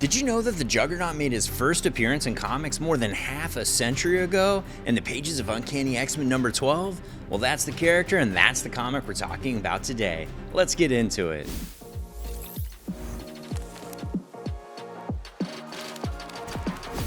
Did you know that the Juggernaut made his first appearance in comics more than half a century ago in the pages of Uncanny X-Men number 12? Well, that's the character and that's the comic we're talking about today. Let's get into it.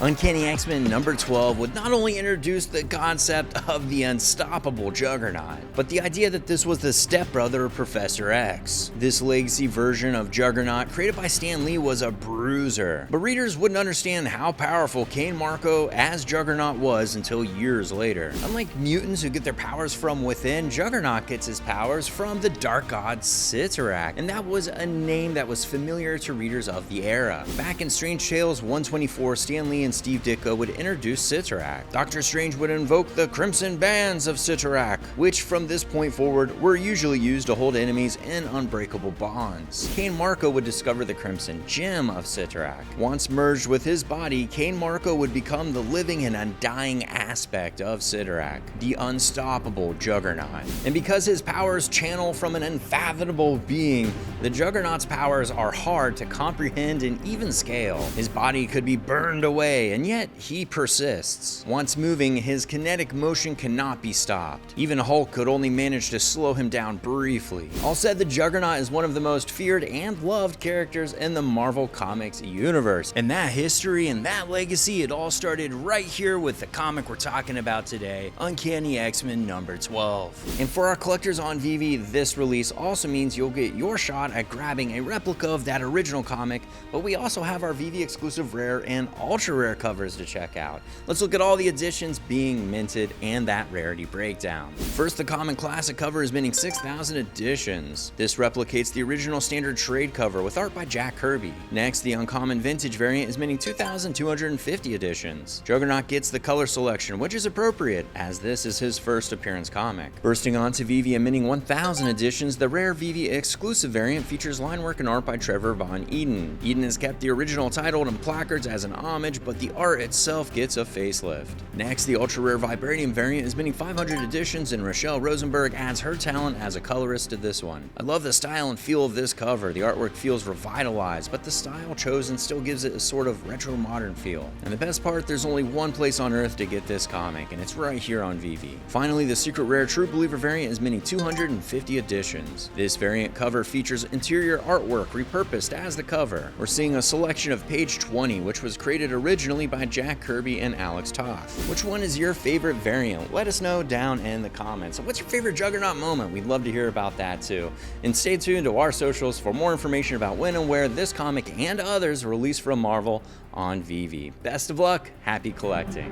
Uncanny X-Men number 12 would not only introduce the concept of the unstoppable Juggernaut, but the idea that this was the stepbrother of Professor X. This legacy version of Juggernaut created by Stan Lee was a bruiser, but readers wouldn't understand how powerful Cain Marko as Juggernaut was until years later. Unlike mutants who get their powers from within, Juggernaut gets his powers from the dark god Cyttorak, and that was a name that was familiar to readers of the era. Back in Strange Tales 124, Stan Lee and Steve Ditko would introduce Cyttorak. Doctor Strange would invoke the Crimson Bands of Cyttorak, which from this point forward were usually used to hold enemies in unbreakable bonds. Cain Marko would discover the Crimson Gem of Cyttorak. Once merged with his body, Cain Marko would become the living and undying aspect of Cyttorak, the unstoppable Juggernaut. And because his powers channel from an unfathomable being, the Juggernaut's powers are hard to comprehend and even scale. His body could be burned away, and yet he persists. Once moving, his kinetic motion cannot be stopped. Even Hulk could only manage to slow him down briefly. All said, the Juggernaut is one of the most feared and loved characters in the Marvel Comics universe. And that history and that legacy, it all started right here with the comic we're talking about today, Uncanny X-Men number 12. And for our collectors on VeVe, this release also means you'll get your shot at grabbing a replica of that original comic, but we also have our VeVe exclusive rare and ultra rare covers to check out. Let's look at all the editions being minted and that rarity breakdown. First, the common classic cover is minting 6,000 editions. This replicates the original standard trade cover with art by Jack Kirby. Next, the uncommon vintage variant is minting 2,250 editions. Juggernaut gets the color selection, which is appropriate as this is his first appearance comic. Bursting onto VeVe and minting 1,000 editions, the rare VeVe exclusive variant features line work and art by Trevor Von Eden. Eden has kept the original title and placards as an homage, but the art itself gets a facelift. Next, the ultra rare Vibranium variant is minting 500 editions, and Rochelle Rosenberg adds her talent as a colorist to this one. I love the style and feel of this cover. The artwork feels revitalized, but the style chosen still gives it a sort of retro modern feel. And the best part, there's only one place on earth to get this comic, and it's right here on VeVe. Finally, the secret rare True Believer variant is minting 250 editions. This variant cover features interior artwork repurposed as the cover. We're seeing a selection of page 20, which was created originally by Jack Kirby and Alex Toth. Which one is your favorite variant? Let us know down in the comments. What's your favorite Juggernaut moment? We'd love to hear about that too. And stay tuned to our socials for more information about when and where this comic and others release from Marvel on VeVe. Best of luck, happy collecting.